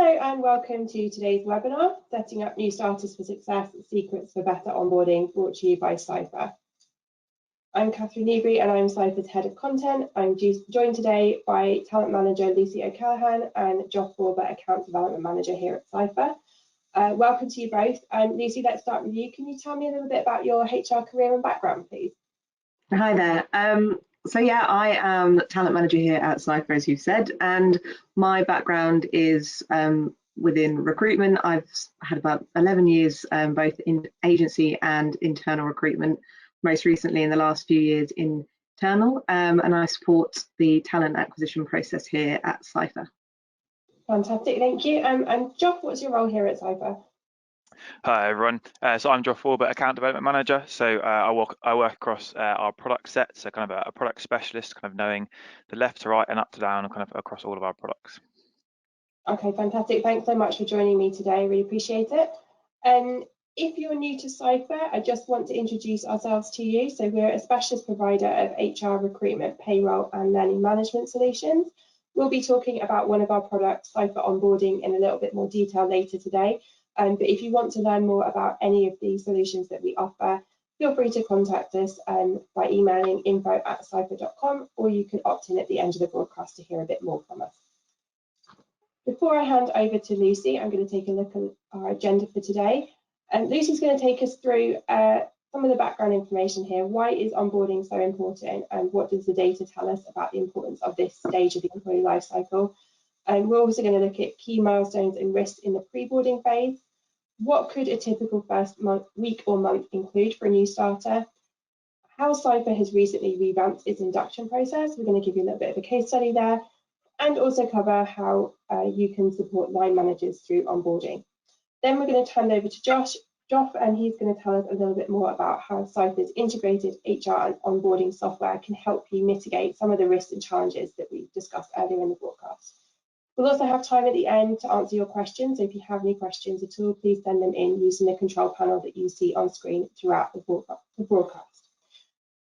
Hello and welcome to today's webinar, Setting Up New Starters for Success, Secrets for Better Onboarding, brought to you by Cipher. I'm Catherine Newbury and I'm Cipher's Head of Content. I'm joined today by Talent Manager Lucy O'Callaghan and Joff Forber, Account Development Manager here at Cipher. Welcome to you both. Lucy, let's start with you. Can you tell me a little bit about your HR career and background, please? Hi there. I am Talent Manager here at Cipher, as you said, and my background is within recruitment. I've had about 11 years both in agency and internal recruitment, most recently in the last few years internal, and I support the talent acquisition process here at Cipher. Fantastic, thank you. And Joff, what's your role here at Cipher? Hi everyone, so I'm Joff Forber, Account Development Manager. So I work across our product set, so kind of a product specialist, kind of knowing the left to right and up to down, kind of across all of our products. Okay, fantastic. Thanks so much for joining me today. I really appreciate it. If you're new to Cipher, I just want to introduce ourselves to you. So we're a specialist provider of HR recruitment, payroll and learning management solutions. We'll be talking about one of our products, Cipher Onboarding, in a little bit more detail later today. But if you want to learn more about any of the solutions that we offer, feel free to contact us by emailing info@cipher.com, or you can opt in at the end of the broadcast to hear a bit more from us. Before I hand over to Lucy, I'm going to take a look at our agenda for today. Lucy's going to take us through some of the background information here. Why is onboarding so important, and what does the data tell us about the importance of this stage of the employee life cycle? And we're also going to look at key milestones and risks in the pre-boarding phase. What could a typical first week or month include for a new starter? How Cipher has recently revamped its induction process. We're going to give you a little bit of a case study there, and also cover how you can support line managers through onboarding. Then we're going to hand over to Joff, and he's going to tell us a little bit more about how Cipher's integrated HR and onboarding software can help you mitigate some of the risks and challenges that we discussed earlier in the broadcast. We'll also have time at the end to answer your questions. So if you have any questions at all, please send them in using the control panel that you see on screen throughout the broadcast.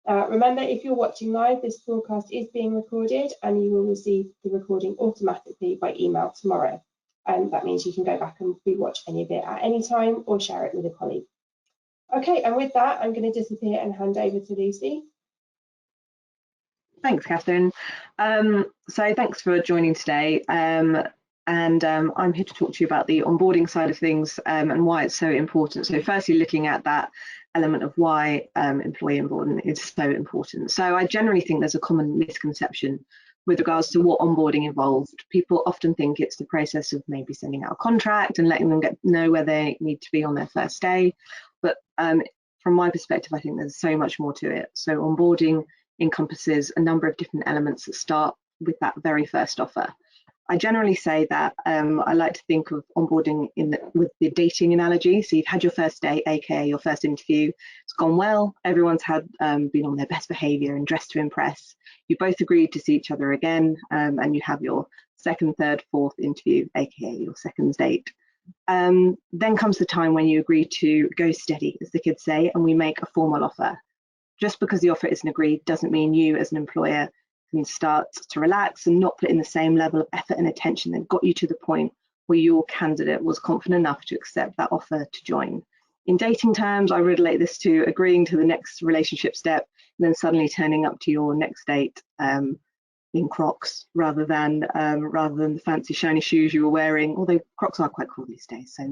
Remember, if you're watching live, this broadcast is being recorded and you will receive the recording automatically by email tomorrow. And that means you can go back and rewatch any of it at any time or share it with a colleague. Okay, and with that, I'm going to disappear and hand over to Lucy. Thanks, Catherine. So thanks for joining today. I'm here to talk to you about the onboarding side of things and why it's so important. So firstly, looking at that element of why employee onboarding is so important. So I generally think there's a common misconception with regards to what onboarding involved. People often think it's the process of maybe sending out a contract and letting them know where they need to be on their first day. But from my perspective, I think there's so much more to it. So onboarding encompasses a number of different elements that start with that very first offer. I generally say that I like to think of onboarding with the dating analogy. So you've had your first date, aka your first interview. It's gone well. Everyone's had been on their best behaviour and dressed to impress. You both agreed to see each other again, and you have your second, third, fourth interview, aka your second date. Then comes the time when you agree to go steady, as the kids say, and we make a formal offer. Just because the offer isn't agreed doesn't mean you as an employer can start to relax and not put in the same level of effort and attention that got you to the point where your candidate was confident enough to accept that offer to join. In dating terms, I relate this to agreeing to the next relationship step and then suddenly turning up to your next date in Crocs rather than the fancy shiny shoes you were wearing, although Crocs are quite cool these days, so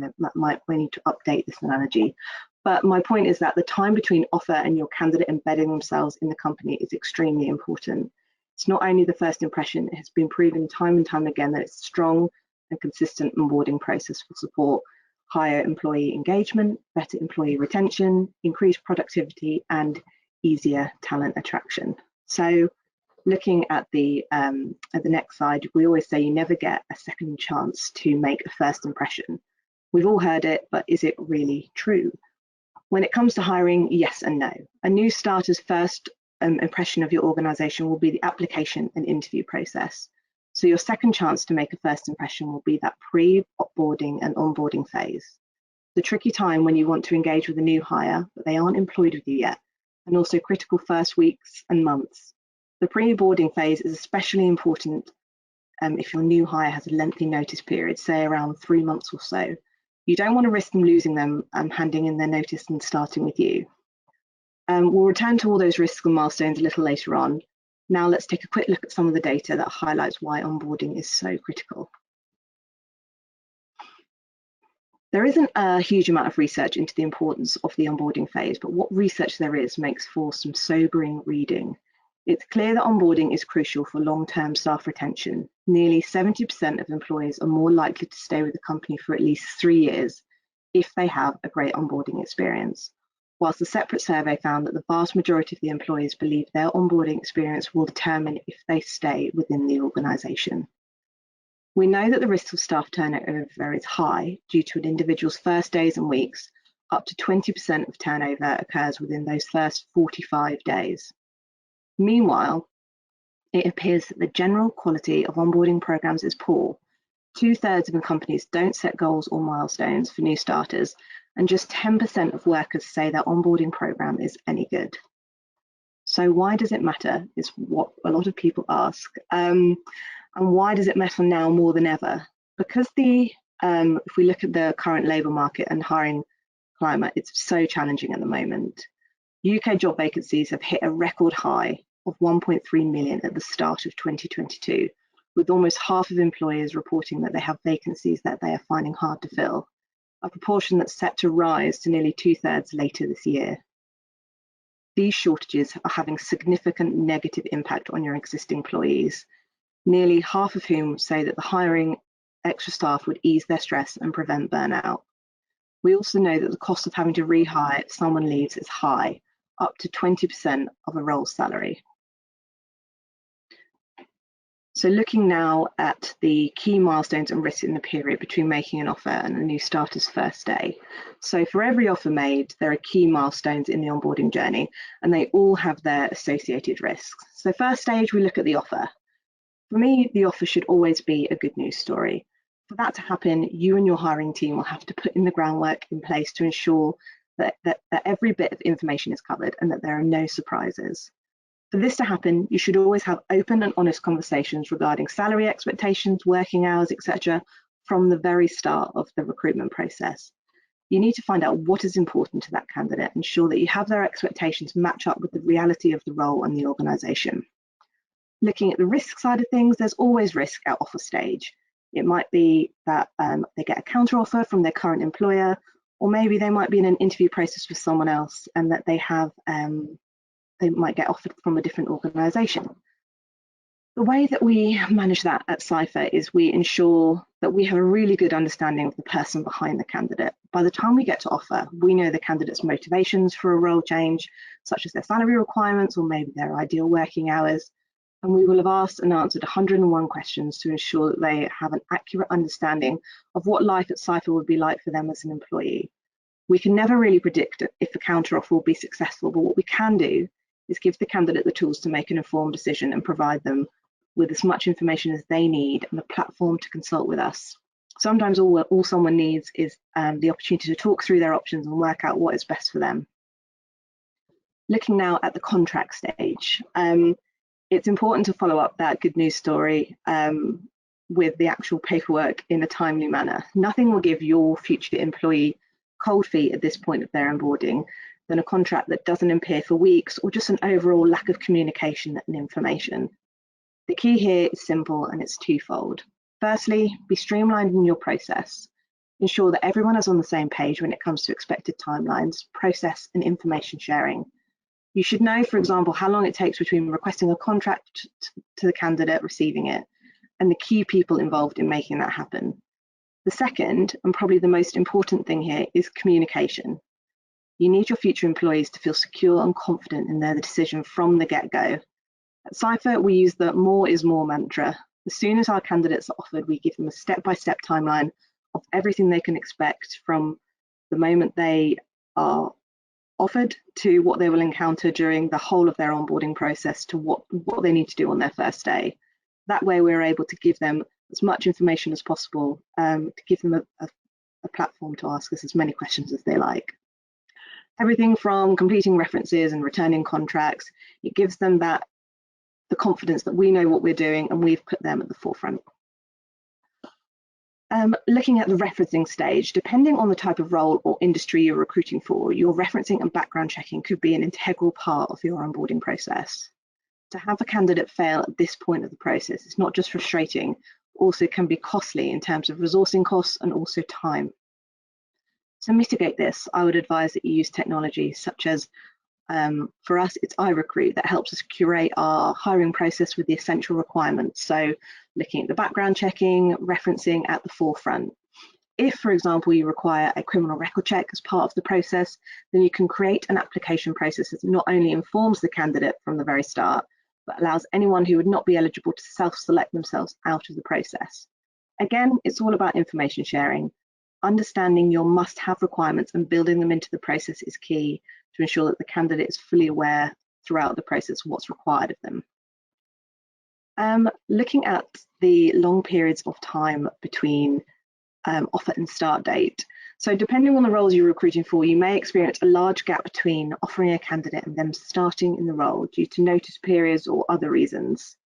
we need to update this analogy. But my point is that the time between offer and your candidate embedding themselves in the company is extremely important. It's not only the first impression, it has been proven time and time again that it's a strong and consistent onboarding process will support higher employee engagement, better employee retention, increased productivity, and easier talent attraction. So looking at the next slide, we always say you never get a second chance to make a first impression. We've all heard it, but is it really true? When it comes to hiring, yes and no. A new starter's first impression of your organisation will be the application and interview process. So your second chance to make a first impression will be that pre-boarding and onboarding phase. The tricky time when you want to engage with a new hire, but they aren't employed with you yet, and also critical first weeks and months. The pre-boarding phase is especially important if your new hire has a lengthy notice period, say around 3 months or so. You don't want to risk them losing them handing in their notice and starting with you. We'll return to all those risks and milestones a little later on. Now let's take a quick look at some of the data that highlights why onboarding is so critical. There isn't a huge amount of research into the importance of the onboarding phase, but what research there is makes for some sobering reading. It's clear that onboarding is crucial for long-term staff retention. Nearly 70% of employees are more likely to stay with the company for at least 3 years if they have a great onboarding experience, whilst a separate survey found that the vast majority of the employees believe their onboarding experience will determine if they stay within the organisation. We know that the risk of staff turnover is high due to an individual's first days and weeks. Up to 20% of turnover occurs within those first 45 days. Meanwhile, it appears that the general quality of onboarding programs is poor. 2/3 of companies don't set goals or milestones for new starters, and just 10% of workers say their onboarding program is any good. So why does it matter is what a lot of people ask. And why does it matter now more than ever? Because if we look at the current labour market and hiring climate, it's so challenging at the moment. UK job vacancies have hit a record high of 1.3 million at the start of 2022, with almost half of employers reporting that they have vacancies that they are finding hard to fill, a proportion that's set to rise to nearly 2/3 later this year. These shortages are having significant negative impact on your existing employees, nearly half of whom say that the hiring extra staff would ease their stress and prevent burnout. We also know that the cost of having to rehire if someone leaves is high, up to 20% of a role's salary. So looking now at the key milestones and risks in the period between making an offer and a new starter's first day. So for every offer made, there are key milestones in the onboarding journey, and they all have their associated risks. So first stage, we look at the offer. For me, the offer should always be a good news story. For that to happen, you and your hiring team will have to put in the groundwork in place to ensure that every bit of information is covered and that there are no surprises. For this to happen, you should always have open and honest conversations regarding salary expectations, working hours, etc., from the very start of the recruitment process. You need to find out what is important to that candidate, ensure that you have their expectations match up with the reality of the role and the organisation. Looking at the risk side of things, there's always risk at offer stage. It might be that they get a counter offer from their current employer, or maybe they might be in an interview process with someone else and that they might get offered from a different organisation. The way that we manage that at Cipher is we ensure that we have a really good understanding of the person behind the candidate. By the time we get to offer, we know the candidate's motivations for a role change, such as their salary requirements or maybe their ideal working hours. And we will have asked and answered 101 questions to ensure that they have an accurate understanding of what life at Cipher would be like for them as an employee. We can never really predict if a counteroffer will be successful, but what we can do is give the candidate the tools to make an informed decision and provide them with as much information as they need and a platform to consult with us. Sometimes all someone needs is the opportunity to talk through their options and work out what is best for them. Looking now at the contract stage, it's important to follow up that good news story with the actual paperwork in a timely manner. Nothing will give your future employee cold feet at this point of their onboarding than a contract that doesn't appear for weeks or just an overall lack of communication and information. The key here is simple and it's twofold. Firstly, be streamlined in your process. Ensure that everyone is on the same page when it comes to expected timelines, process and information sharing. You should know, for example, how long it takes between requesting a contract to the candidate receiving it and the key people involved in making that happen. The second, and probably the most important thing here, is communication. You need your future employees to feel secure and confident in their decision from the get-go. At Cipher, we use the more is more mantra. As soon as our candidates are offered, we give them a step-by-step timeline of everything they can expect from the moment they are offered to what they will encounter during the whole of their onboarding process to what they need to do on their first day. That way we're able to give them as much information as possible, to give them a platform to ask us as many questions as they like. Everything from completing references and returning contracts, it gives them that the confidence that we know what we're doing and we've put them at the forefront. Looking at the referencing stage, depending on the type of role or industry you're recruiting for, your referencing and background checking could be an integral part of your onboarding process. To have a candidate fail at this point of the process is not just frustrating, also can be costly in terms of resourcing costs and also time. To mitigate this, I would advise that you use technology such as, for us, it's iRecruit that helps us curate our hiring process with the essential requirements. So looking at the background checking, referencing at the forefront. If, for example, you require a criminal record check as part of the process, then you can create an application process that not only informs the candidate from the very start, but allows anyone who would not be eligible to self-select themselves out of the process. Again, it's all about information sharing. Understanding your must-have requirements and building them into the process is key to ensure that the candidate is fully aware throughout the process of what's required of them. Looking at the long periods of time between offer and start date. So depending on the roles you're recruiting for, you may experience a large gap between offering a candidate and them starting in the role due to notice periods or other reasons.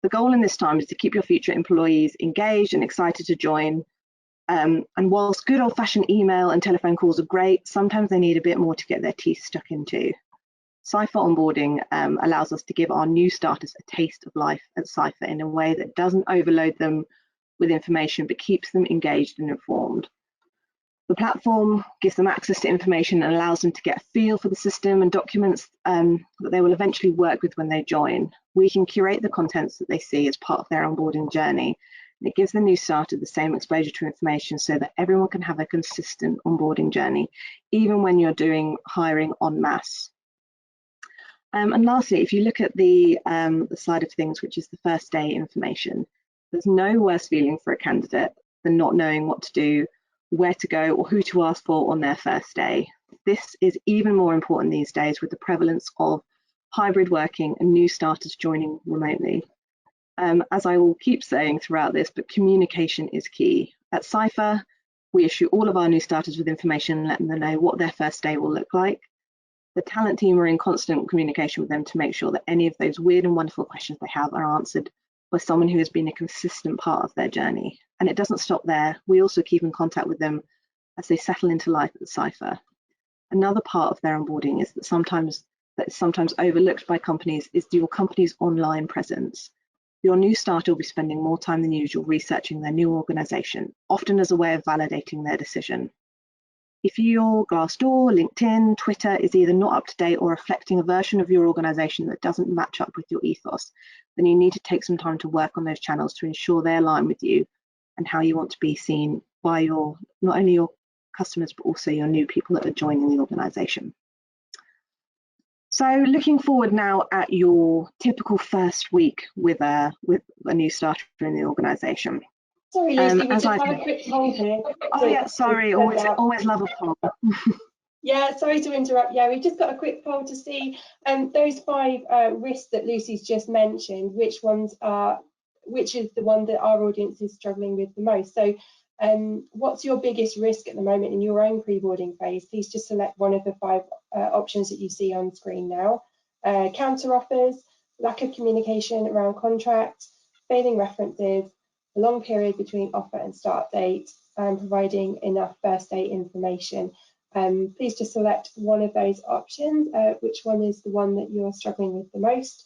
The goal in this time is to keep your future employees engaged and excited to join. And whilst good old-fashioned email and telephone calls are great, sometimes they need a bit more to get their teeth stuck into. Cipher Onboarding allows us to give our new starters a taste of life at Cipher in a way that doesn't overload them with information, but keeps them engaged and informed. The platform gives them access to information and allows them to get a feel for the system and documents that they will eventually work with when they join. We can curate the contents that they see as part of their onboarding journey. And it gives the new starter the same exposure to information so that everyone can have a consistent onboarding journey, even when you're doing hiring en masse. And lastly, if you look at the side of things, which is the first day information, there's no worse feeling for a candidate than not knowing what to do, where to go, or who to ask for on their first day. This is even more important these days with the prevalence of hybrid working and new starters joining remotely. As I will keep saying throughout this, but communication is key. At Cipher, we issue all of our new starters with information, letting them know what their first day will look like. The talent team are in constant communication with them to make sure that any of those weird and wonderful questions they have are answered by someone who has been a consistent part of their journey. And it doesn't stop there. We also keep in contact with them as they settle into life at Cipher. Another part of their onboarding is that sometimes overlooked by companies is your company's online presence. Your new starter will be spending more time than usual researching their new organization, often as a way of validating their decision. If your Glassdoor, LinkedIn, Twitter is either not up to date or reflecting a version of your organization that doesn't match up with your ethos, then you need to take some time to work on those channels to ensure they align with you and how you want to be seen by not only your customers, but also your new people that are joining the organization. So looking forward now at your typical first week with a new starter in the organization. Sorry, Lucy, we just have a quick poll here. Oh yeah, sorry, always love a poll. Yeah, sorry to interrupt. Yeah, we've just got a quick poll to see those 5 risks that Lucy's just mentioned, which is the one that our audience is struggling with the most. So what's your biggest risk at the moment in your own pre-boarding phase? Please just select one of the 5 options that you see on screen now. Counter offers, lack of communication around contracts, failing references, a long period between offer and start date, and providing enough first day information. Please just select one of those options, which one is the one that you're struggling with the most.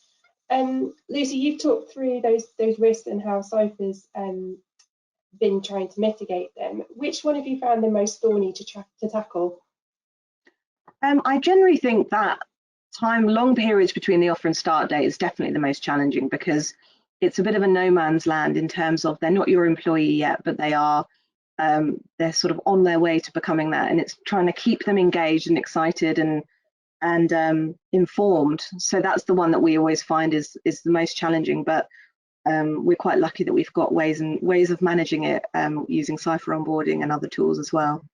Lucy, you've talked through those risks and how Cipher's been trying to mitigate them. Which one have you found the most thorny to tackle? I generally think that long periods between the offer and start date is definitely the most challenging, because it's a bit of a no man's land in terms of they're not your employee yet, but they're sort of on their way to becoming that, and it's trying to keep them engaged and excited and informed. So that's the one that we always find is the most challenging, but we're quite lucky that we've got ways of managing it using Cipher Onboarding and other tools as well.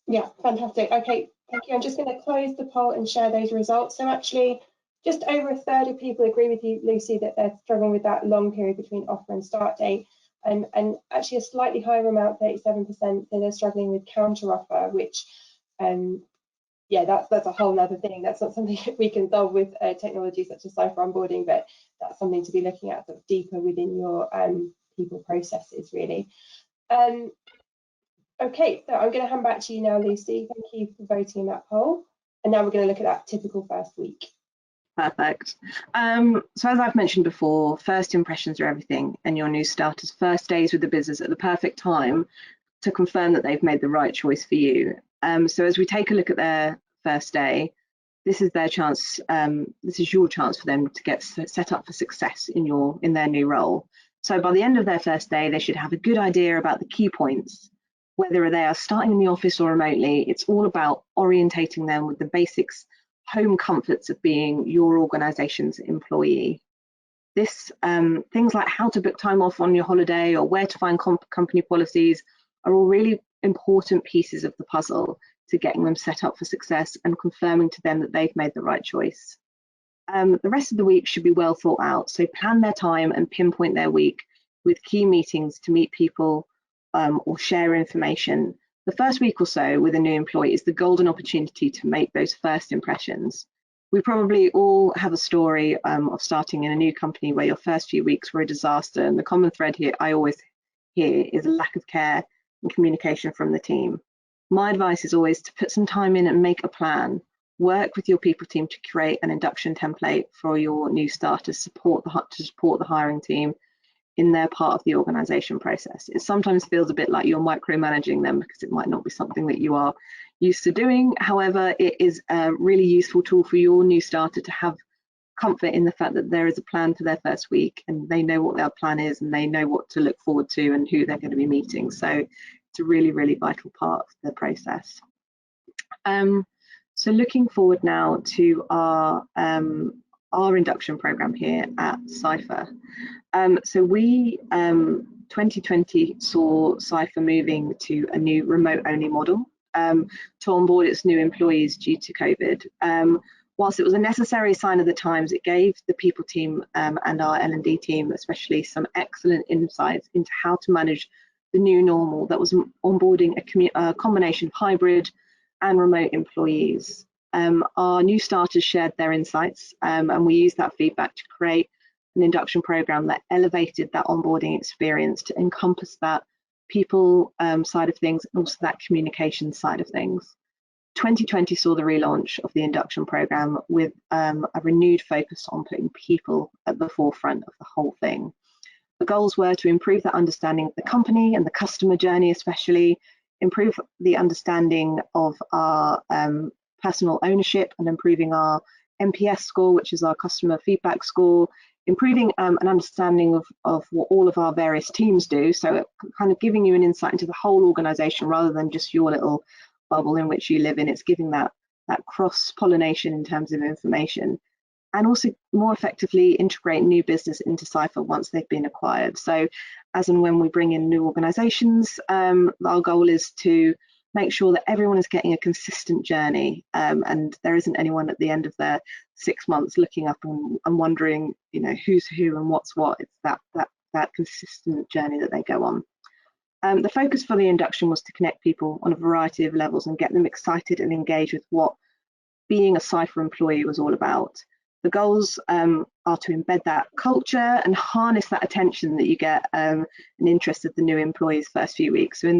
Yeah, fantastic. Okay, thank you. I'm just going to close the poll and share those results. So actually, just over 1/3 of people agree with you, Lucy, that they're struggling with that long period between offer and start date. And actually a slightly higher amount, 37%, that are struggling with counter offer, which yeah, that's a whole other thing. That's not something that we can solve with technology such as Cipher Onboarding, but that's something to be looking at sort of deeper within your people processes, really. Okay, so I'm going to hand back to you now, Lucy. Thank you for voting in that poll. And now we're going to look at that typical first week. Perfect. So as I've mentioned before, first impressions are everything, and your new starters' first days with the business at the perfect time to confirm that they've made the right choice for you. So as we take a look at their first day, this is their chance. This is your chance for them to get set up for success in their new role. So by the end of their first day, they should have a good idea about the key points. Whether they are starting in the office or remotely, it's all about orientating them with the basics, home comforts of being your organization's employee. This things like how to book time off on your holiday or where to find company policies are all really important pieces of the puzzle to getting them set up for success and confirming to them that they've made the right choice. The rest of the week should be well thought out, so plan their time and pinpoint their week with key meetings to meet people or share information. The first week or so with a new employee is the golden opportunity to make those first impressions. We probably all have a story of starting in a new company where your first few weeks were a disaster, and the common thread here I always hear is a lack of care and communication from the team. My advice is always to put some time in and make a plan. Work with your people team to create an induction template for your new starters, to support the hiring team in their part of the organisation process. It sometimes feels a bit like you're micromanaging them because it might not be something that you are used to doing. However, it is a really useful tool for your new starter to have comfort in the fact that there is a plan for their first week and they know what their plan is and they know what to look forward to and who they're going to be meeting. So it's a really, really vital part of the process. So looking forward now to our induction program here at Cipher. So we 2020 saw Cipher moving to a new remote-only model to onboard its new employees due to COVID. Whilst it was a necessary sign of the times, it gave the people team and our L&D team especially some excellent insights into how to manage the new normal that was onboarding a combination of hybrid and remote employees. Our new starters shared their insights and we used that feedback to create an induction program that elevated that onboarding experience to encompass that people side of things and also that communication side of things. 2020 saw the relaunch of the induction program with a renewed focus on putting people at the forefront of the whole thing. The goals were to improve that understanding of the company and the customer journey, especially improve the understanding of our personal ownership and improving our NPS score, which is our customer feedback score, improving an understanding of what all of our various teams do. So kind of giving you an insight into the whole organization rather than just your little bubble in which you live in. It's giving that cross-pollination in terms of information, and also more effectively integrate new business into Cipher once they've been acquired. So as and when we bring in new organizations, our goal is to make sure that everyone is getting a consistent journey and there isn't anyone at the end of their 6 months looking up and wondering, you know, who's who and what's what. It's that consistent journey that they go on. The focus for the induction was to connect people on a variety of levels and get them excited and engaged with what being a Cipher employee was all about. The goals are to embed that culture and harness that attention that you get and interest of the new employees first few weeks. So in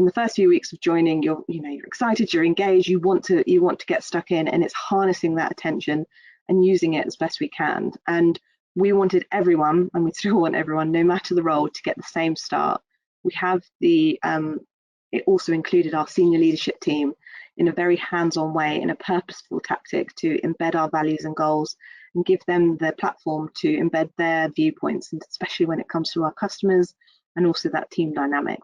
the first few weeks of joining, you're excited, you're engaged, you want to get stuck in, and it's harnessing that attention and using it as best we can. And we wanted everyone, and we still want everyone, no matter the role, to get the same start. We have it also included our senior leadership team in a very hands-on way, in a purposeful tactic to embed our values and goals and give them the platform to embed their viewpoints, and especially when it comes to our customers and also that team dynamic.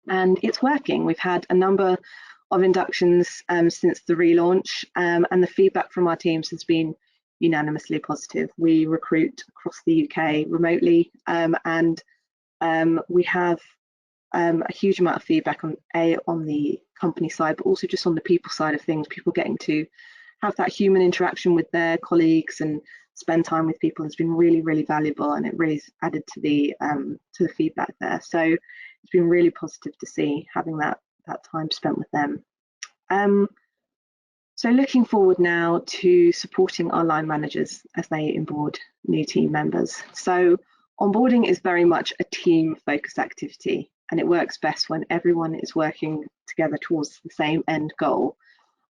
And it's working. We've had a number of inductions since the relaunch, and the feedback from our teams has been unanimously positive. We recruit across the UK remotely, and we have a huge amount of feedback on the company side, but also just on the people side of things. People getting to have that human interaction with their colleagues and spend time with people has been really, really valuable, and it really added to the feedback there. So it's been really positive to see having that time spent with them. So looking forward now to supporting our line managers as they onboard new team members. So onboarding is very much a team focused activity, and it works best when everyone is working together towards the same end goal.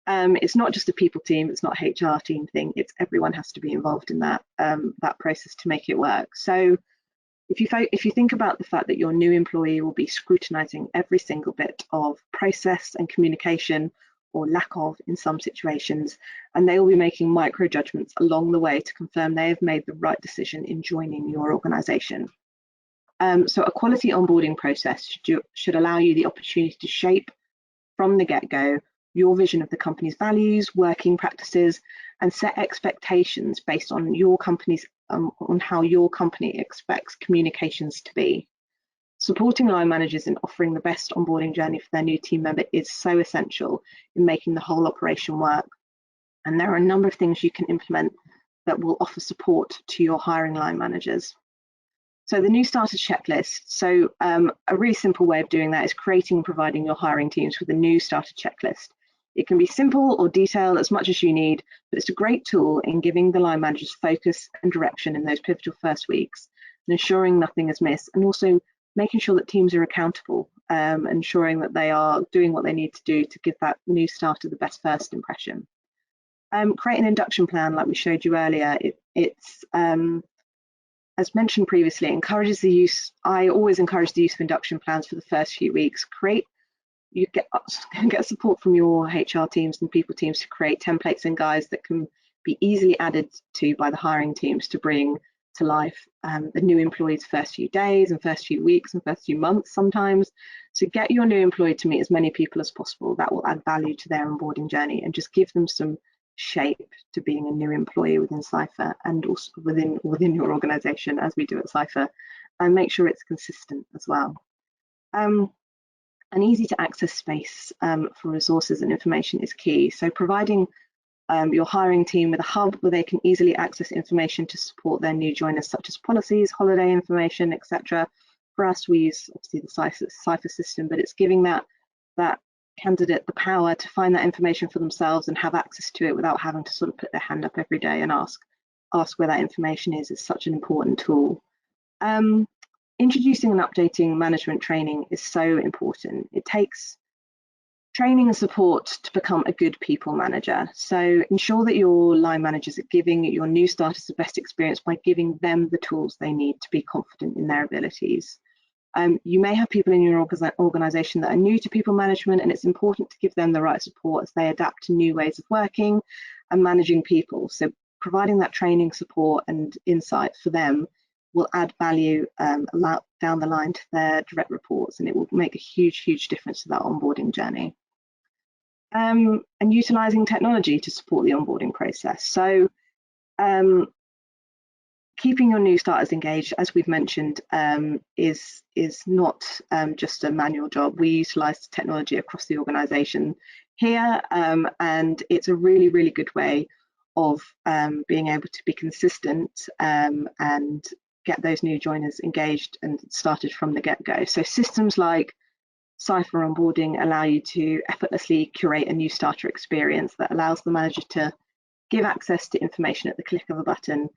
It's not just a people team, it's not a HR team thing, it's everyone has to be involved in that, that process to make it work. So if you think about the fact that your new employee will be scrutinizing every single bit of process and communication, or lack of in some situations, and they will be making micro judgments along the way to confirm they have made the right decision in joining your organization. So a quality onboarding process should allow you the opportunity to shape from the get-go your vision of the company's values, working practices, and set expectations based on your company's on how your company expects communications to be. Supporting line managers in offering the best onboarding journey for their new team member is so essential in making the whole operation work. And there are a number of things you can implement that will offer support to your hiring line managers. So the new starter checklist. So a really simple way of doing that is creating and providing your hiring teams with a new starter checklist. It can be simple or detailed as much as you need, but it's a great tool in giving the line managers focus and direction in those pivotal first weeks, and ensuring nothing is missed, and also making sure that teams are accountable, ensuring that they are doing what they need to do to give that new starter the best first impression. Create an induction plan like we showed you earlier. It's as mentioned previously, encourages the use. I always encourage the use of induction plans for the first few weeks. You get support from your HR teams and people teams to create templates and guides that can be easily added to by the hiring teams to bring to life the new employee's first few days and first few weeks and first few months sometimes. So get your new employee to meet as many people as possible. That will add value to their onboarding journey and just give them some shape to being a new employee within Cipher and also within your organization, as we do at Cipher, and make sure it's consistent as well. An easy to access space for resources and information is key. So providing your hiring team with a hub where they can easily access information to support their new joiners, such as policies, holiday information, etc. For us, we use obviously the Cipher system, but it's giving that candidate the power to find that information for themselves and have access to it without having to sort of put their hand up every day and ask where that information is such an important tool. Introducing and updating management training is so important. It takes training and support to become a good people manager. So ensure that your line managers are giving your new starters the best experience by giving them the tools they need to be confident in their abilities. You may have people in your organization that are new to people management, and it's important to give them the right support as they adapt to new ways of working and managing people. So providing that training, support and insight for them will add value down the line to their direct reports, and it will make a huge difference to that onboarding journey. And utilising technology to support the onboarding process. So keeping your new starters engaged, as we've mentioned, is not just a manual job. We utilise technology across the organisation here, and it's a really good way of being able to be consistent and get those new joiners engaged and started from the get-go. So systems like Cipher Onboarding allow you to effortlessly curate a new starter experience that allows the manager to give access to information at the click of a button.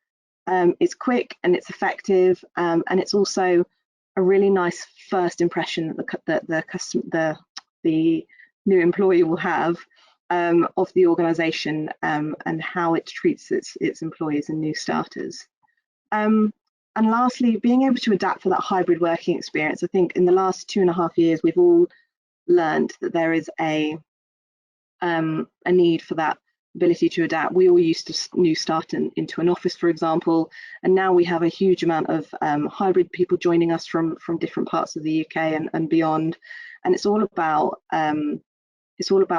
It's quick and it's effective, and it's also a really nice first impression that the new employee will have of the organisation and how it treats its employees and new starters. And lastly, being able to adapt for that hybrid working experience. I think in the last 2.5 years, we've all learned that there is a need for that ability to adapt. We all used to new start into an office, for example, and now we have a huge amount of hybrid people joining us from different parts of the UK and beyond. And it's all about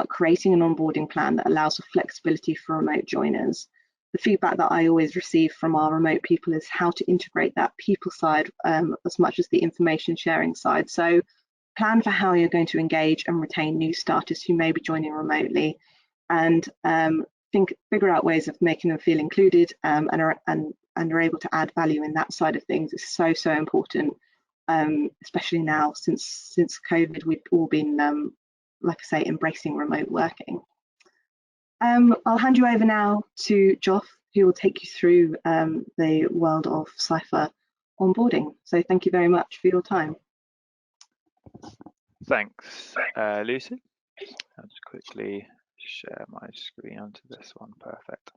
creating an onboarding plan that allows for flexibility for remote joiners. The feedback that I always receive from our remote people is how to integrate that people side as much as the information sharing side. So plan for how you're going to engage and retain new starters who may be joining remotely, and figure out ways of making them feel included and are able to add value in that side of things. Is so important, especially now since COVID. We've all been, like I say, embracing remote working. I'll hand you over now to Joff, who will take you through the world of Cipher onboarding. So thank you very much for your time. Thanks, Lucy. I'll just quickly share my screen onto this one. Perfect.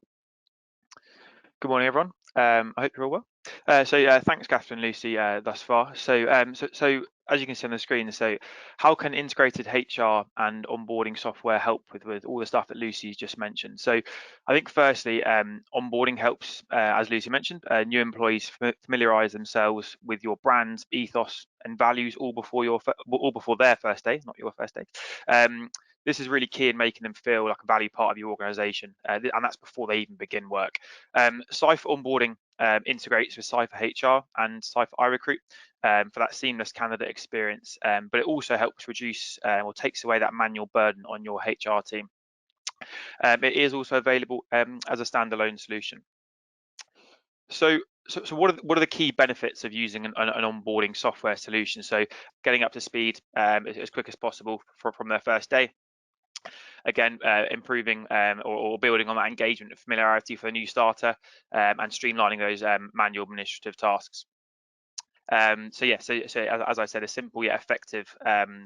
Good morning, everyone. I hope you're all well. Thanks, Catherine and Lucy, thus far. So as you can see on the screen, so how can integrated HR and onboarding software help with all the stuff that Lucy's just mentioned? So I think firstly, onboarding helps, as Lucy mentioned, new employees familiarise themselves with your brand, ethos, and values all before their first day, not your first day. This is really key in making them feel like a valued part of your organisation, and that's before they even begin work. Cipher onboarding integrates with Cipher HR and Cipher iRecruit for that seamless candidate experience, but it also helps reduce or takes away that manual burden on your HR team. It is also available as a standalone solution. So what are the key benefits of using an onboarding software solution? So getting up to speed as quick as possible from their first day. Again, improving or building on that engagement and familiarity for a new starter, and streamlining those manual administrative tasks. So as I said, a simple yet effective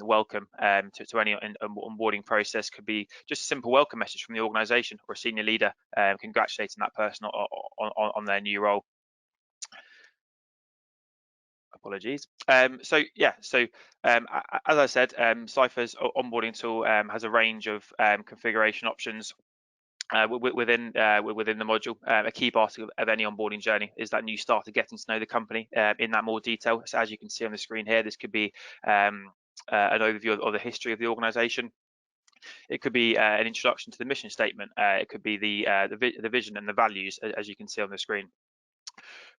welcome to any onboarding process could be just a simple welcome message from the organisation or a senior leader congratulating that person on their new role. Apologies. As I said, Cipher's onboarding tool has a range of configuration options within the module. A key part of any onboarding journey is that new starter getting to know the company in that more detail. So as you can see on the screen here, this could be an overview of the history of the organisation. It could be an introduction to the mission statement. It could be the vision and the values, as you can see on the screen.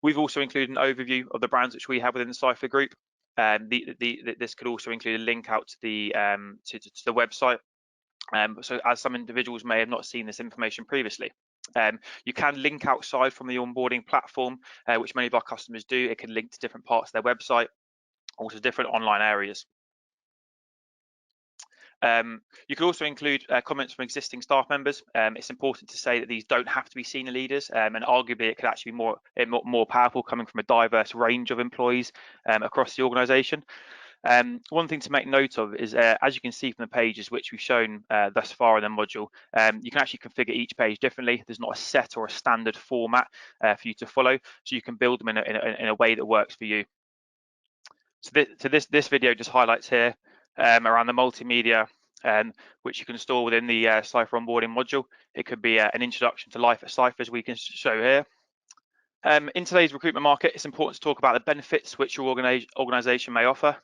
We've also included an overview of the brands which we have within the Cipher group. This could also include a link out to the website. So as some individuals may have not seen this information previously. You can link outside from the onboarding platform, which many of our customers do. It can link to different parts of their website, also different online areas. You could also include comments from existing staff members. It's important to say that these don't have to be senior leaders, and arguably it could actually be more powerful coming from a diverse range of employees across the organisation. One thing to make note of is, as you can see from the pages which we've shown thus far in the module, you can actually configure each page differently. There's not a set or a standard format for you to follow, so you can build them in a way that works for you. So this video just highlights here around the multimedia which you can store within the Cipher onboarding module. It could be an introduction to life at Cipher, as we can show here. In today's recruitment market, it's important to talk about the benefits which your organisation may offer.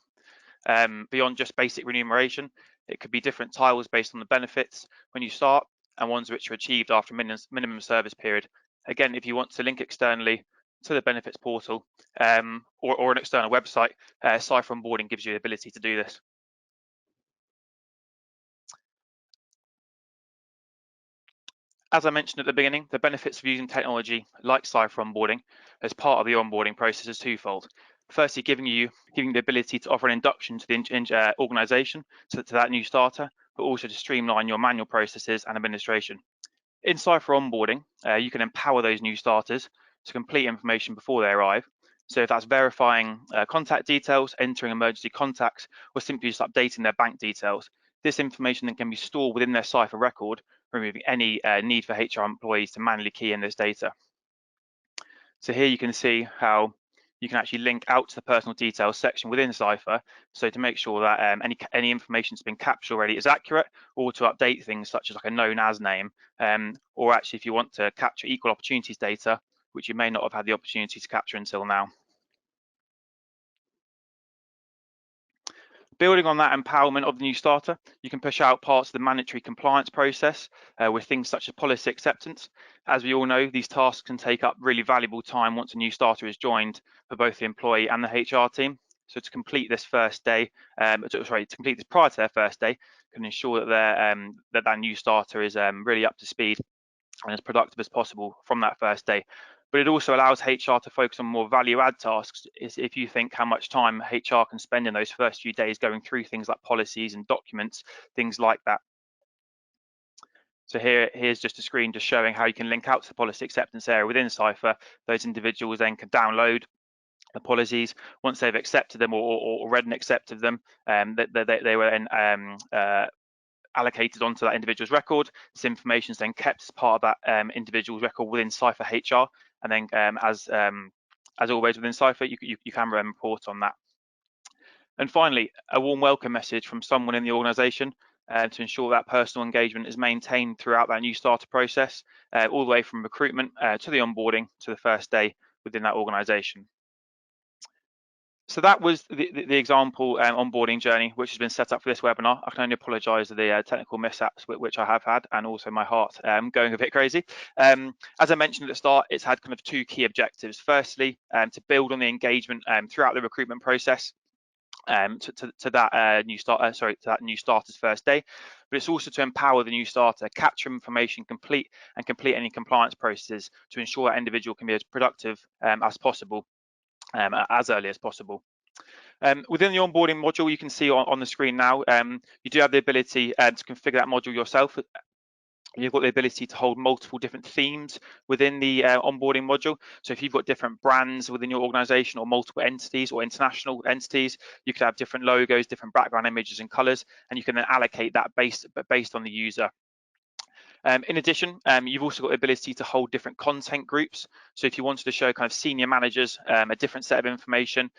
Beyond just basic remuneration, it could be different titles based on the benefits when you start and ones which are achieved after a minimum service period. Again, if you want to link externally to the benefits portal or an external website, Cipher onboarding gives you the ability to do this. As I mentioned at the beginning, the benefits of using technology like Cipher onboarding as part of the onboarding process is twofold. Firstly, giving the ability to offer an induction to the organisation, to that new starter, but also to streamline your manual processes and administration. In Cipher onboarding, you can empower those new starters to complete information before they arrive. So if that's verifying contact details, entering emergency contacts, or simply just updating their bank details, this information then can be stored within their Cipher record, removing any need for HR employees to manually key in this data. So here you can see how you can actually link out to the personal details section within Cipher, so to make sure that any information that's been captured already is accurate, or to update things such as like a known as name, or actually if you want to capture equal opportunities data, which you may not have had the opportunity to capture until now. Building on that empowerment of the new starter, you can push out parts of the mandatory compliance process with things such as policy acceptance. As we all know, these tasks can take up really valuable time once a new starter is joined for both the employee and the HR team. So to complete this first day, to complete this prior to their first day, can ensure that that new starter is really up to speed and as productive as possible from that first day. But it also allows HR to focus on more value-add tasks. If you think how much time HR can spend in those first few days going through things like policies and documents, things like that. So here's just a screen just showing how you can link out to the policy acceptance area within Cipher. Those individuals then can download the policies. Once they've accepted them or read and accepted them, they were then allocated onto that individual's record. This information is then kept as part of that individual's record within Cipher HR, and then as always within Cipher, you can report on that. And finally, a warm welcome message from someone in the organisation to ensure that personal engagement is maintained throughout that new starter process, all the way from recruitment to the onboarding to the first day within that organisation. So that was the example onboarding journey which has been set up for this webinar. I can only apologise for the technical mishaps which I have had, and also my heart going a bit crazy. As I mentioned at the start, it's had kind of two key objectives. Firstly, to build on the engagement throughout the recruitment process, to that new starter's first day, but it's also to empower the new starter, capture information, complete any compliance processes to ensure that individual can be as productive as possible, as early as possible. Within the onboarding module, you can see on the screen now, you do have the ability to configure that module yourself. You've got the ability to hold multiple different themes within the onboarding module. So if you've got different brands within your organization or multiple entities or international entities, you could have different logos, different background images and colors, and you can then allocate that based on the user. In addition, you've also got the ability to hold different content groups. So if you wanted to show kind of senior managers a different set of information,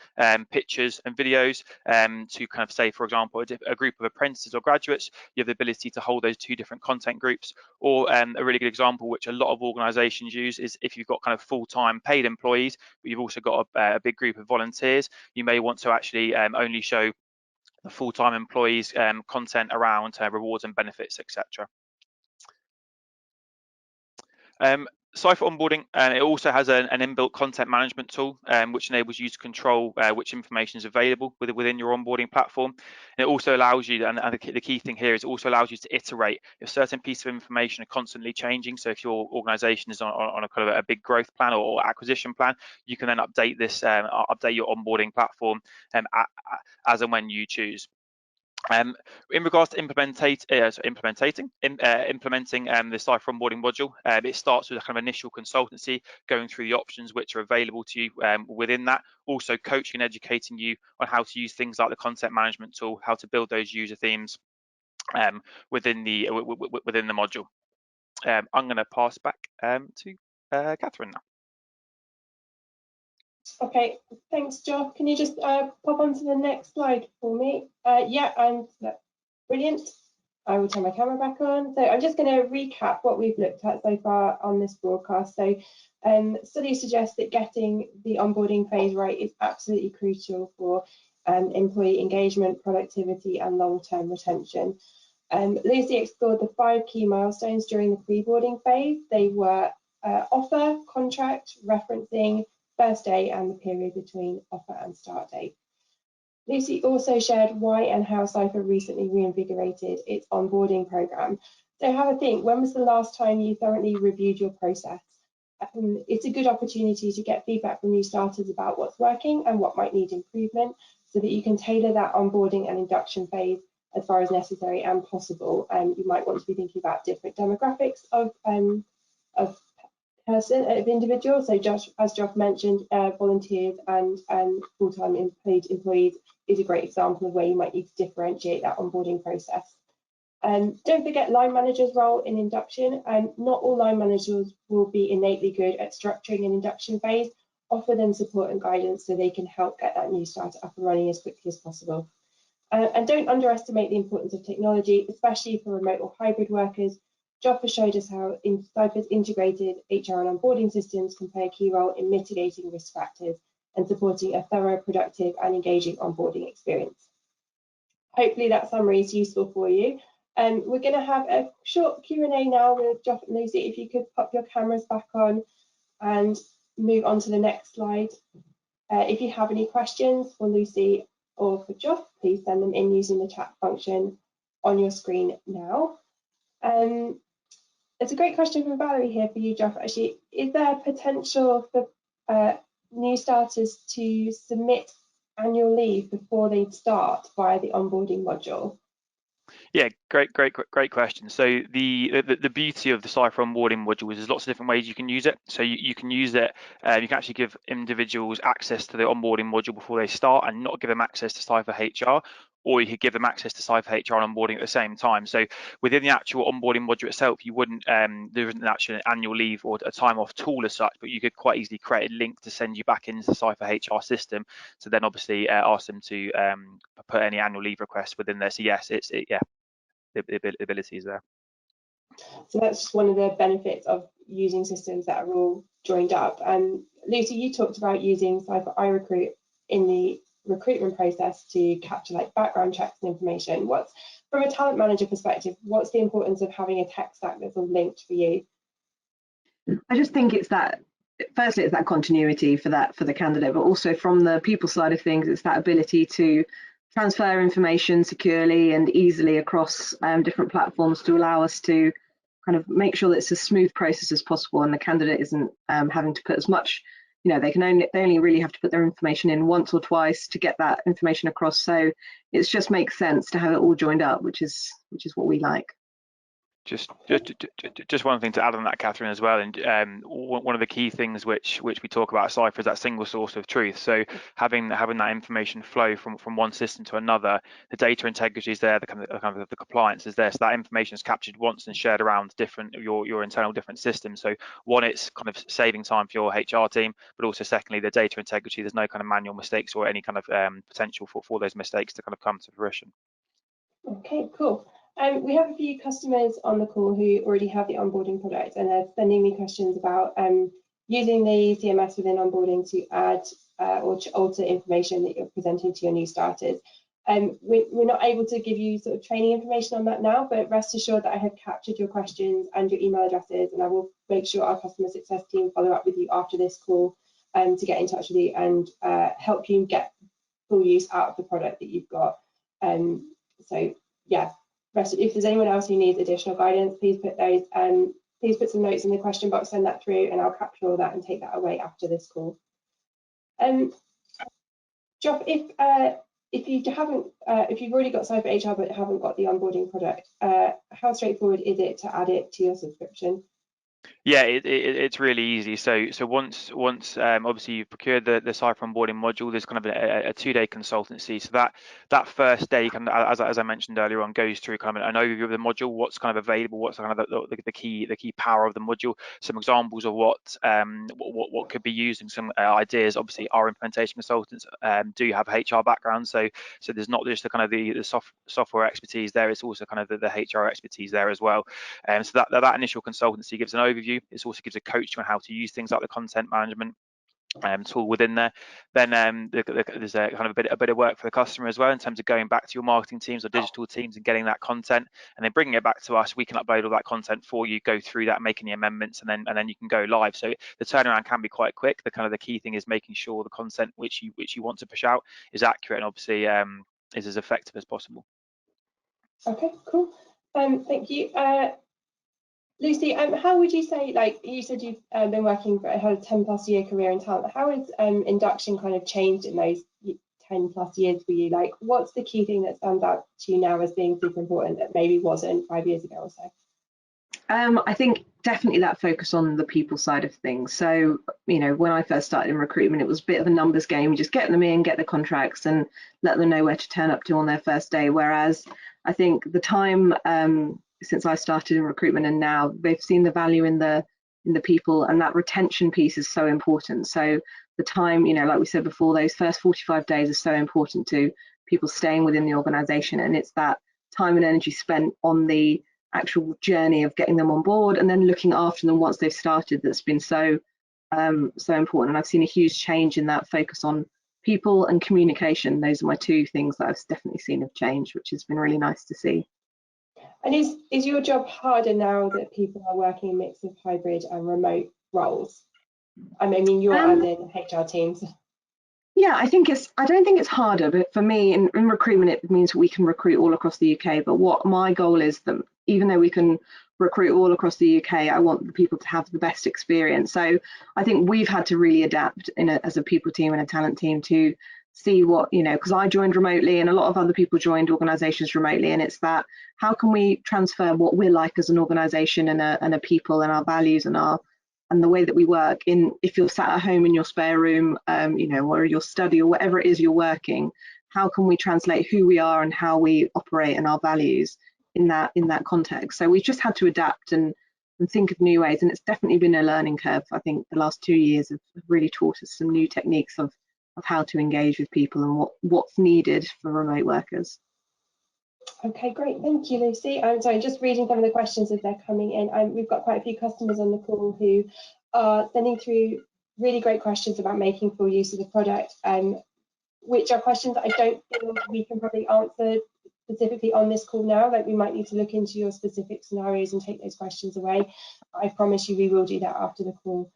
pictures and videos, to kind of say, for example, a group of apprentices or graduates, you have the ability to hold those two different content groups. Or a really good example, which a lot of organizations use, is if you've got kind of full-time paid employees, but you've also got a big group of volunteers, you may want to actually only show the full-time employees content around rewards and benefits, etc. Cipher Onboarding, it also has an inbuilt content management tool, which enables you to control which information is available within your onboarding platform. And it also allows you, and the key thing here is it also allows you to iterate if certain pieces of information are constantly changing. So if your organization is on a kind of a big growth plan or acquisition plan, you can then update this, update your onboarding platform as and when you choose. In regards to implementing the Cipher onboarding module, it starts with a kind of initial consultancy, going through the options which are available to you within that, also coaching and educating you on how to use things like the content management tool, how to build those user themes within the module. I'm going to pass back to Catherine now. Okay, thanks, Joff. Can you just pop onto the next slide for me? Yeah, and brilliant. I will turn my camera back on. So I'm just going to recap what we've looked at so far on this broadcast. So studies suggest that getting the onboarding phase right is absolutely crucial for employee engagement, productivity, and long-term retention. Lucy explored the 5 key milestones during the pre-boarding phase. They were offer, contract, referencing, first day, and the period between offer and start date. Lucy also shared why and how Cipher recently reinvigorated its onboarding program. So have a think, when was the last time you thoroughly reviewed your process? It's a good opportunity to get feedback from new starters about what's working and what might need improvement, so that you can tailor that onboarding and induction phase as far as necessary and possible. You might want to be thinking about different demographics of individuals. So just as Joff mentioned, volunteers and full-time paid employees is a great example of where you might need to differentiate that onboarding process. Don't forget line manager's role in induction. Not all line managers will be innately good at structuring an induction phase. Offer them support and guidance so they can help get that new starter up and running as quickly as possible. And don't underestimate the importance of technology, especially for remote or hybrid workers. Joff has showed us how Cipher's integrated HR and onboarding systems can play a key role in mitigating risk factors and supporting a thorough, productive and engaging onboarding experience. Hopefully that summary is useful for you. We're going to have a short Q&A now with Joff and Lucy. If you could pop your cameras back on and move on to the next slide. If you have any questions for Lucy or for Joff, please send them in using the chat function on your screen now. It's a great question from Valerie here for you, Joff. Actually, is there potential for new starters to submit annual leave before they start via the onboarding module? Yeah, great question. So the beauty of the Cipher onboarding module is there's lots of different ways you can use it. So you can use it, you can actually give individuals access to the onboarding module before they start and not give them access to Cipher HR, or you could give them access to Cipher HR and onboarding at the same time. So within the actual onboarding module itself, you wouldn't, there isn't actually an annual leave or a time off tool as such, but you could quite easily create a link to send you back into the Cipher HR system. So then obviously ask them to put any annual leave requests within there. So yes, yeah. The ability is there. So that's just one of the benefits of using systems that are all joined up. And Lucy, you talked about using Cipher iRecruit in the recruitment process to capture like background checks and information. From a talent manager perspective, what's the importance of having a tech stack that's all linked for you? I just think it's that, firstly, it's that continuity for the candidate, but also from the people side of things, it's that ability to transfer information securely and easily across different platforms to allow us to kind of make sure that it's a smooth process as possible, and the candidate isn't having to put as much, they only really have to put their information in once or twice to get that information across. So it just makes sense to have it all joined up, which is what we like. Just one thing to add on that, Catherine, as well. And one of the key things which we talk about at Cipher is that single source of truth. So having that information flow from one system to another, the data integrity is there, the kind of the compliance is there. So that information is captured once and shared around your internal different systems. So one, it's kind of saving time for your HR team, but also secondly, the data integrity. There's no kind of manual mistakes or any kind of potential for those mistakes to kind of come to fruition. Okay, cool. We have a few customers on the call who already have the onboarding product, and they're sending me questions about using the CMS within onboarding to add or to alter information that you're presenting to your new starters. We're not able to give you sort of training information on that now, but rest assured that I have captured your questions and your email addresses, and I will make sure our customer success team follow up with you after this call to get in touch with you and help you get full use out of the product that you've got. So yeah, if there's anyone else who needs additional guidance, please put some notes in the question box, send that through, and I'll capture all that and take that away after this call. Joff, if you've already got Cipher HR but haven't got the onboarding product, how straightforward is it to add it to your subscription? Yeah, it's really easy. So once obviously you've procured the Cipher onboarding module, there's kind of a 2-day consultancy. So that first day, kind of, as I mentioned earlier on, goes through kind of an overview of the module, what's kind of available, what's kind of the key power of the module, some examples of what could be used, and some ideas. Obviously, our implementation consultants do have HR background, so there's not just the kind of the software expertise there, it's also kind of the HR expertise there as well. So that initial consultancy gives an overview. It also gives a coach on how to use things like the content management tool within there. Then there's a kind of a bit of work for the customer as well in terms of going back to your marketing teams or digital teams and getting that content and then bringing it back to us. We can upload all that content for you, go through that, making the amendments, and then you can go live. So the turnaround can be quite quick. The key thing is making sure the content which you want to push out is accurate and obviously is as effective as possible. Okay, cool. Thank you. Lucy, how would you say, like you said, you've been working for a 10+ year career in talent. How has induction kind of changed in those 10+ years for you? Like, what's the key thing that stands out to you now as being super important that maybe wasn't 5 years ago or so? I think definitely that focus on the people side of things. So, when I first started in recruitment, it was a bit of a numbers game. You just get them in, get the contracts, and let them know where to turn up to on their first day. Whereas I think the time since I started in recruitment and now, they've seen the value in the people, and that retention piece is so important. So the time, like we said before, those first 45 days are so important to people staying within the organization, and it's that time and energy spent on the actual journey of getting them on board and then looking after them once they've started that's been so important. And I've seen a huge change in that focus on people and communication. Those are my two things that I've definitely seen have changed, which has been really nice to see. And is your job harder now that people are working a mix of hybrid and remote roles? I mean, you're as in HR teams. Yeah, I don't think it's harder, but for me in recruitment, it means we can recruit all across the UK. But what my goal is that even though we can recruit all across the UK, I want the people to have the best experience. So I think we've had to really adapt as a people team and a talent team to see what, you know, because I joined remotely and a lot of other people joined organizations remotely, and it's that, how can we transfer what we're like as an organization and a people and our values and the way that we work in, if you're sat at home in your spare room, you know, or your study or whatever it is you're working, how can we translate who we are and how we operate and our values in that context? So we've just had to adapt and think of new ways, and it's definitely been a learning curve. I think the last 2 years have really taught us some new techniques of how to engage with people and what's needed for remote workers. Okay, great. Thank you, Lucy. I'm sorry, just reading some of the questions as they're coming in. We've got quite a few customers on the call who are sending through really great questions about making full use of the product, which are questions I don't feel we can probably answer specifically on this call now. Like, we might need to look into your specific scenarios and take those questions away. I promise you we will do that after the call.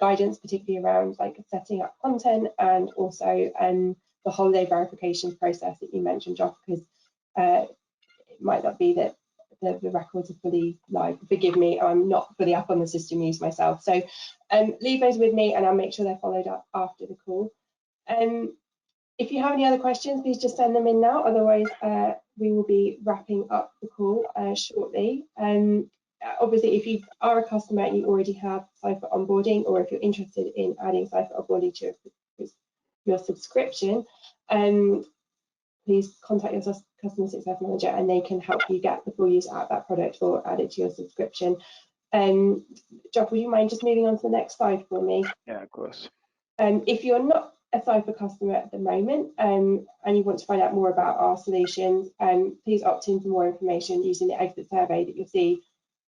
Guidance, particularly around like setting up content and also the holiday verification process that you mentioned, Joff, because it might not be that the records are fully live. Forgive me, I'm not fully up on the system use myself. So leave those with me and I'll make sure they're followed up after the call. If you have any other questions, please just send them in now. Otherwise, we will be wrapping up the call shortly. Obviously, if you are a customer and you already have Cipher Onboarding, or if you're interested in adding Cipher Onboarding to your subscription, please contact your customer success manager and they can help you get the full use out of that product or add it to your subscription. Joff, would you mind just moving on to the next slide for me? Yeah, of course. If you're not a Cipher customer at the moment and you want to find out more about our solutions, please opt in for more information using the exit survey that you'll see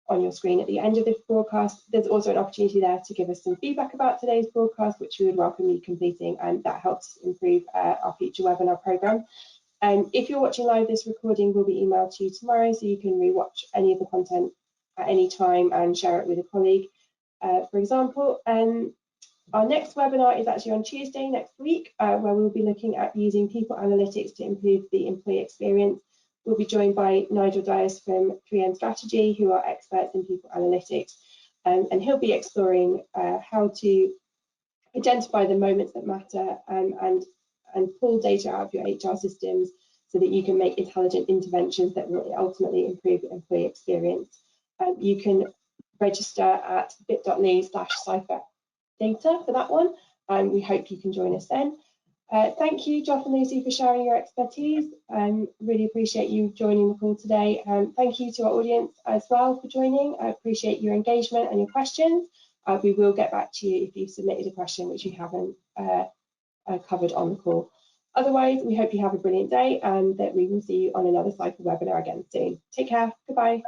on your screen at the end of this broadcast. There's also an opportunity there to give us some feedback about today's broadcast, which we would welcome you completing, and that helps improve our future webinar programme. If you're watching live, this recording will be emailed to you tomorrow, so you can rewatch any of the content at any time and share it with a colleague, for example. Our next webinar is actually on Tuesday next week, where we'll be looking at using people analytics to improve the employee experience. We'll be joined by Nigel Dias from 3M Strategy, who are experts in people analytics, and he'll be exploring how to identify the moments that matter and pull data out of your HR systems so that you can make intelligent interventions that will ultimately improve the employee experience. You can register at bit.ly/Cipher data for that one, and we hope you can join us then. Thank you, Joff and Lucy, for sharing your expertise. Really appreciate you joining the call today. Thank you to our audience as well for joining. I appreciate your engagement and your questions. We will get back to you if you've submitted a question which we haven't covered on the call. Otherwise, we hope you have a brilliant day and that we will see you on another Cipher webinar again soon. Take care. Goodbye.